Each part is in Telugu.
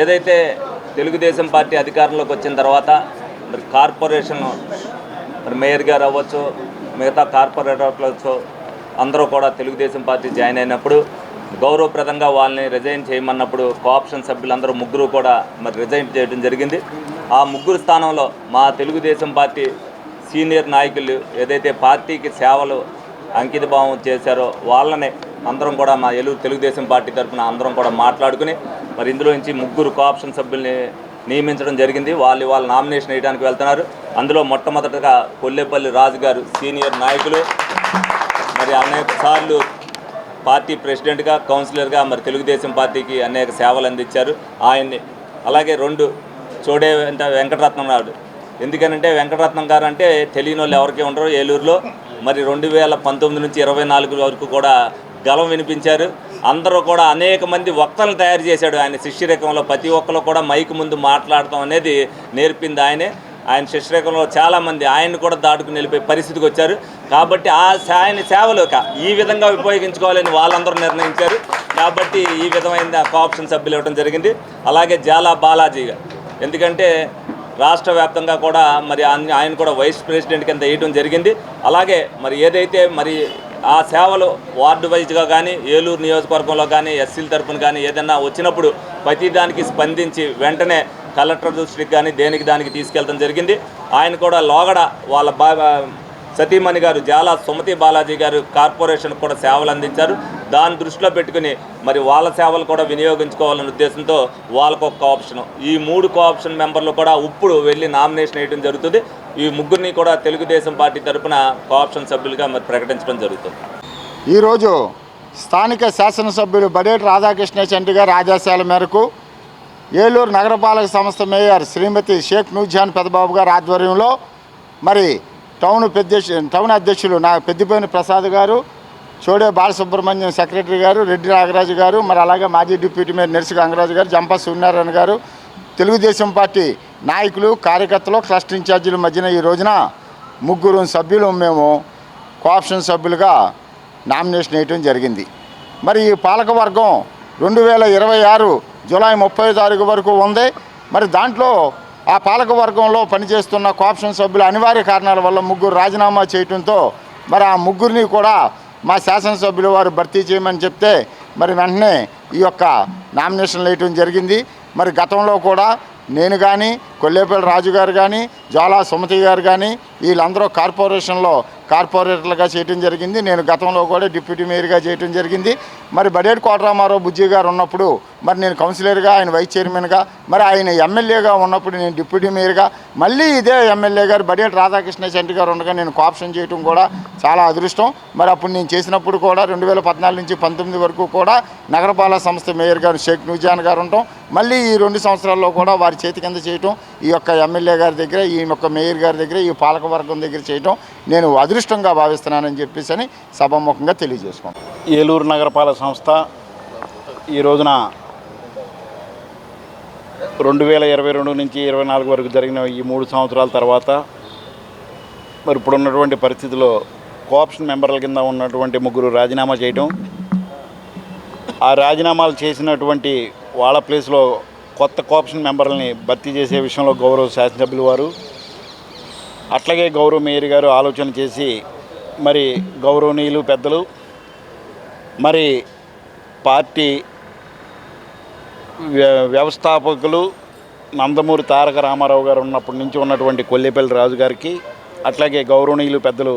ఏదైతే తెలుగుదేశం పార్టీ అధికారంలోకి వచ్చిన తర్వాత మరి కార్పొరేషన్ మరి మేయర్ గారు అవ్వచ్చు, మిగతా కార్పొరేటర్లు అవ్వచ్చు, అందరూ కూడా తెలుగుదేశం పార్టీ జాయిన్ అయినప్పుడు గౌరవప్రదంగా వాళ్ళని రిజైన్ చేయమన్నప్పుడు కోఆప్షన్ సభ్యులందరూ ముగ్గురు కూడా మరి రిజైన్ చేయడం జరిగింది. ఆ ముగ్గురు స్థానంలో మా తెలుగుదేశం పార్టీ సీనియర్ నాయకులు ఏదైతే పార్టీకి సేవలు అంకితభావం చేశారో వాళ్ళని అందరం కూడా మా ఏలూరు తెలుగుదేశం పార్టీ తరఫున అందరం కూడా మాట్లాడుకుని మరి ఇందులో నుంచి ముగ్గురు కోఆప్షన్ సభ్యుల్ని నియమించడం జరిగింది. వాళ్ళ నామినేషన్ వేయడానికి వెళ్తున్నారు. అందులో మొట్టమొదటగా కొల్లేపల్లి రాజు గారు సీనియర్ నాయకులు, మరి అనేక సార్లు పార్టీ ప్రెసిడెంట్గా, కౌన్సిలర్గా మరి తెలుగుదేశం పార్టీకి అనేక సేవలు అందించారు ఆయన్ని. అలాగే రెండు చోడే వెంకటరత్నం గారు. ఎందుకనంటే వెంకటరత్నం గారు అంటే తెలియని వాళ్ళు ఎవరికి ఉండరు ఏలూరులో. మరి 2019 నుంచి 24 వరకు కూడా గలం వినిపించారు. అందరూ కూడా అనేక మంది వక్తలను తయారు చేశాడు ఆయన శిష్యరేఖంలో. ప్రతి ఒక్కరు కూడా మైక్ ముందు మాట్లాడటం అనేది నేర్పింది ఆయనే. ఆయన శిష్యరేఖంలో చాలామంది ఆయన్ని కూడా దాటుకుని వెళ్ళిపోయే పరిస్థితికి వచ్చారు. కాబట్టి ఆయన సేవలు ఈ విధంగా ఉపయోగించుకోవాలని వాళ్ళందరూ నిర్ణయించారు. కాబట్టి ఈ విధమైన కోఆప్షన్ సభ్యులు ఇవ్వడం జరిగింది. అలాగే జాలా బాలాజీ గారు, ఎందుకంటే రాష్ట్ర వ్యాప్తంగా కూడా మరి ఆయన కూడా వైస్ ప్రెసిడెంట్ కింద వేయడం జరిగింది. అలాగే మరి ఏదైతే మరి ఆ సేవలు వార్డు వైజ్గా కానీ ఏలూరు నియోజకవర్గంలో కానీ ఎస్సీల తరఫున కానీ ఏదైనా వచ్చినప్పుడు ప్రతిదానికి స్పందించి వెంటనే కలెక్టర్ దృష్టికి కానీ దానికి తీసుకెళ్ళడం జరిగింది. ఆయన కూడా లోగడ వాళ్ళ సతీమణి గారు జాలా సుమతి బాలాజీ గారు కార్పొరేషన్ కూడా సేవలు అందించారు. దాన్ని దృష్టిలో పెట్టుకుని మరి వాళ్ళ సేవలు కూడా వినియోగించుకోవాలనే ఉద్దేశంతో వాళ్ళకు ఒక కోఆప్షన్, ఈ 3 కోఆప్షన్ మెంబర్లు కూడా ఇప్పుడు వెళ్ళి నామినేషన్ వేయడం జరుగుతుంది. ఈ ముగ్గురిని కూడా తెలుగుదేశం పార్టీ తరఫున కోఆప్షన్ సభ్యులుగా మరి ప్రకటించడం జరుగుతుంది. ఈరోజు స్థానిక శాసనసభ్యులు బడేటి రాధాకృష్ణ చంటి గారి ఆదేశాల మేరకు ఏలూరు నగరపాలక సంస్థ మేయర్ శ్రీమతి షేక్ నూర్జహాన్ పెద్దబాబు గారి ఆధ్వర్యంలో మరి టౌన్ అధ్యక్షులు పెద్దిపోయిన ప్రసాద్ గారు, చోడే బాలసుబ్రహ్మణ్యం సెక్రటరీ గారు, రెడ్డి నాగరాజు గారు, మరి అలాగే మాజీ డిప్యూటీ మేయర్ నెర్సి గంగరాజు గారు, జంపా సూర్యనారాయణ గారు, తెలుగుదేశం పార్టీ నాయకులు, కార్యకర్తలు, ట్రస్ట్ ఇన్ఛార్జీల మధ్యన ఈ రోజున ముగ్గురు సభ్యులు మేము కోఆప్షన్ సభ్యులుగా నామినేషన్ వేయటం జరిగింది. మరి ఈ పాలకవర్గం 2026 జూలై 30 తారీఖు వరకు ఉంది. మరి దాంట్లో ఆ పాలకవర్గంలో పనిచేస్తున్న కోఆప్షన్ సభ్యులు అనివార్య కారణాల వల్ల ముగ్గురు రాజీనామా చేయడంతో మరి ఆ ముగ్గురిని కూడా మా శాసనసభ్యులు వారు భర్తీ చేయమని చెప్తే మరి వెంటనే ఈ యొక్క నామినేషన్లు వేయటం జరిగింది. మరి గతంలో కూడా నేను కానీ, కొల్లేపల్లి రాజు గారు కానీ, జ్వాలా సుమతి గారు కానీ వీళ్ళందరూ కార్పొరేటర్లుగా చేయటం జరిగింది. నేను గతంలో కూడా డిప్యూటీ మేయర్గా చేయటం జరిగింది. మరి బడేటి కోటరామారావు బుజ్జి గారు ఉన్నప్పుడు మరి నేను కౌన్సిలర్గా, ఆయన వైస్ చైర్మన్గా, మరి ఆయన ఎమ్మెల్యేగా ఉన్నప్పుడు నేను డిప్యూటీ మేయర్గా, మళ్ళీ ఇదే ఎమ్మెల్యే గారు బడేటి రాధాకృష్ణ చంటి గారు ఉండగా నేను కోఆప్షన్ చేయటం కూడా చాలా అదృష్టం. మరి అప్పుడు నేను చేసినప్పుడు కూడా 2014 నుంచి 19 వరకు కూడా నగరపాలక సంస్థ మేయర్ గారు షేక్ నూర్జహాన్ గారు ఉండటం, మళ్ళీ ఈ 2 సంవత్సరాల్లో కూడా వారి చేతి కింద చేయటం, ఈ యొక్క ఎమ్మెల్యే గారి దగ్గర, ఈ యొక్క మేయర్ గారి దగ్గర, ఈ పాలకవర్గం దగ్గర చేయటం నేను అదృష్టంగా భావిస్తున్నానని చెప్పేసి సభాముఖంగా తెలియజేసుకున్నాను. ఏలూరు నగరపాలక సంస్థ ఈ రోజున 2022 నుంచి 24 వరకు జరిగిన ఈ 3 సంవత్సరాల తర్వాత మరి ఇప్పుడున్నటువంటి పరిస్థితిలో కోఆప్షన్ మెంబర్ల కింద ఉన్నటువంటి ముగ్గురు రాజీనామా చేయటం, ఆ రాజీనామాలు చేసినటువంటి వాళ్ళ ప్లేస్లో కొత్త కోఆప్షన్ మెంబర్లని భర్తీ చేసే విషయంలో గౌరవ శాసనసభ్యులు వారు, అట్లాగే గౌరవ మేయర్ గారు ఆలోచన చేసి మరి గౌరవనీయులు పెద్దలు మరి పార్టీ వ్యవస్థాపకులు నందమూరి తారక రామారావు గారు ఉన్నప్పటి నుంచి ఉన్నటువంటి కొల్లేపల్లి రాజు గారికి, అట్లాగే గౌరవనీయులు పెద్దలు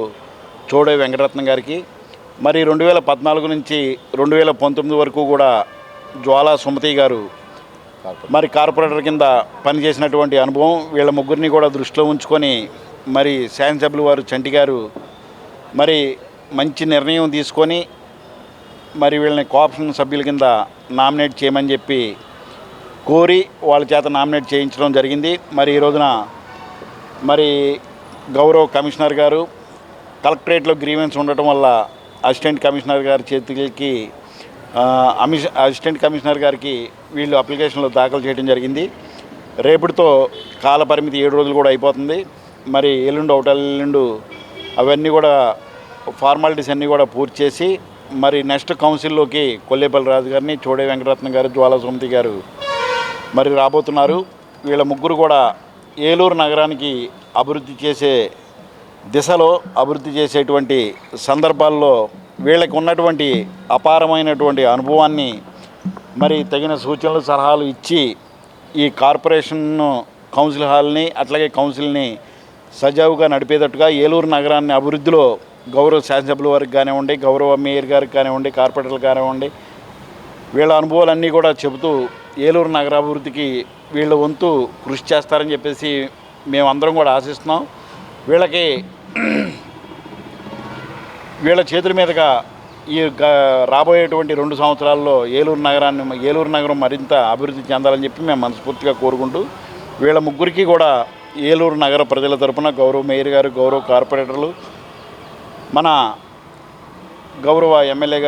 చోడే వెంకటరత్నం గారికి, మరి 2014 నుంచి 2019 వరకు కూడా జ్వాలా సుమతి గారు మరి కార్పొరేటర్ కింద పనిచేసినటువంటి అనుభవం, వీళ్ళ ముగ్గురిని కూడా దృష్టిలో ఉంచుకొని మరి శాసనసభ్యులు వారు చంటి గారు మరి మంచి నిర్ణయం తీసుకొని మరి వీళ్ళని కోఆప్షన్ సభ్యుల కింద నామినేట్ చేయమని చెప్పి కోరి వాళ్ళ చేత నామినేట్ చేయించడం జరిగింది. మరి ఈ రోజున మరి గౌరవ కమిషనర్ గారు కలెక్టరేట్లో గ్రీవెన్స్ ఉండటం వల్ల అసిస్టెంట్ కమిషనర్ గారి చేతికి అసిస్టెంట్ కమిషనర్ గారికి వీళ్ళు అప్లికేషన్లు దాఖలు చేయడం జరిగింది. రేపటితో కాల పరిమితి 7 రోజులు కూడా అయిపోతుంది. మరి ఎల్లుండి అవన్నీ కూడా ఫార్మాలిటీస్ అన్నీ కూడా పూర్తి చేసి మరి నెక్స్ట్ కౌన్సిల్లోకి కొల్లేపల్లి రాజు గారిని, చోడే వెంకటరత్నం గారు, జ్వాలా సుమతి గారు మరి రాబోతున్నారు. వీళ్ళ ముగ్గురు కూడా ఏలూరు నగరానికి అభివృద్ధి చేసే దిశలో, అభివృద్ధి చేసేటువంటి సందర్భాల్లో వీళ్ళకి ఉన్నటువంటి అపారమైనటువంటి అనుభవాన్ని మరి తగిన సూచనలు, సలహాలు ఇచ్చి ఈ కార్పొరేషన్ కౌన్సిల్ హాల్ని అట్లాగే కౌన్సిల్ని సజావుగా నడిపేటట్టుగా ఏలూరు నగరాన్ని అభివృద్ధిలో గౌరవ శాసనసభ్యుల వారికి కానివ్వండి, గౌరవ మేయర్ గారికి కానివ్వండి, కార్పొరేటర్లు కానివ్వండి, వీళ్ళ అనుభవాలన్నీ కూడా చెబుతూ ఏలూరు నగరాభివృద్ధికి వీళ్ళ వంతు కృషి చేస్తారని చెప్పేసి మేమందరం కూడా ఆశిస్తున్నాం. వీళ్ళ చేతుల మీదుగా ఈ రాబోయేటువంటి 2 సంవత్సరాల్లో ఏలూరు నగరం మరింత అభివృద్ధి చెందాలని చెప్పి మేము మనస్ఫూర్తిగా కోరుకుంటూ వీళ్ళ ముగ్గురికి కూడా ఏలూరు నగర ప్రజల తరపున గౌరవ మేయర్ గారు, గౌరవ కార్పొరేటర్లు, మన గౌరవ ఎమ్మెల్యే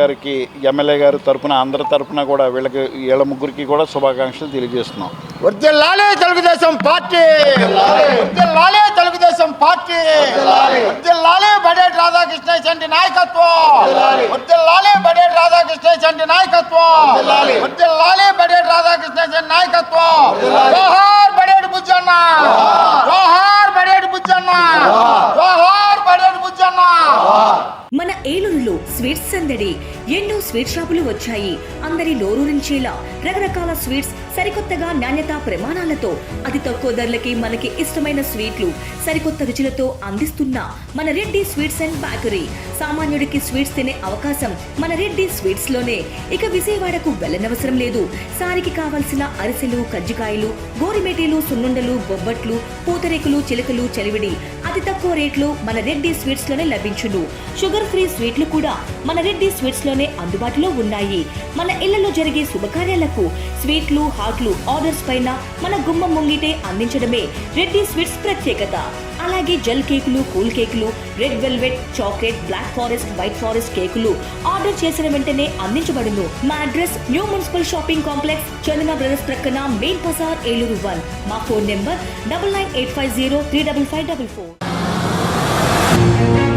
గారు తరపున అందరి తరపున కూడా వీళ్ళ ముగ్గురికి కూడా శుభాకాంక్షలు తెలియజేస్తున్నాం. వర్ధిల్లాలి తెలుగుదేశం పార్టీ, వర్ధిల్లాలి తెలుగుదేశం పార్టీ, వర్ధిల్లాలి బడేటి రాధాకృష్ణ చంటి నాయకత్వం, వర్ధిల్లాలి బడేటి రాధాకృష్ణ చంటి నాయకత్వం, వర్ధిల్లాలి బడేటి రాధాకృష్ణ చంటి నాయకత్వం. జోహార్ బడేటి బుజ్జన్న, జోహార్ బడేటి బుజ్జన్న, జోహార్ బడేటి బుజ్జన్న. మన ఏలూరులో స్వీట్స్ సందడి. ఎన్నో స్వీట్ షాపులు వచ్చాయి. అందరి నోరూరించేలా రకరకాల స్వీట్స్ సరికొత్తగా నాణ్యత ప్రమాణాలతో అతి తక్కువ ధరలకి మనకి ఇష్టమైన స్వీట్లు సరికొత్త రుచులతో అందిస్తున్న మన రెడ్డి స్వీట్స్ అండ్ బేకరీ. సామాన్యుడికి స్వీట్స్ తినే అవకాశం మన రెడ్డి స్వీట్స్ లోనే. ఇక విజయవాడకు వెళ్ళనవసరం లేదు. సారికి కావాల్సిన అరిసెలు, కజ్జికాయలు, గోరిమేటీలు, సున్నుండలు, బొబ్బట్లు, పూతరేకులు, చిలకలు, చలివిడి అతి తక్కువ రేట్లు మన రెడ్డి స్వీట్స్ లోనే లభించును. షుగర్ ఫ్రీ స్వీట్లు కూడా మన రెడ్డి స్వీట్స్ లోనే అందుబాటులో ఉన్నాయి. మన ఇళ్లలో జరిగే శుభకార్యాలకు స్వీట్లు, హాట్లు ఆర్డర్స్ పైన మన గుమ్మం ముంగిటే అందించడమే రెడ్డి స్వీట్స్ ప్రత్యేకత. అలాగే జెల్ కేకులు, కూల్ కేకులు, red velvet, chocolate, black forest, white forest కేకులు ఆర్డర్ చేసిన వెంటనే అందించబడును. మా address new municipal shopping complex, Chandana brothers ప్రక్కన, మెయిన్ బజార్, ఏలూరు 1. మా ఫోన్ నెంబర్ 9985035554.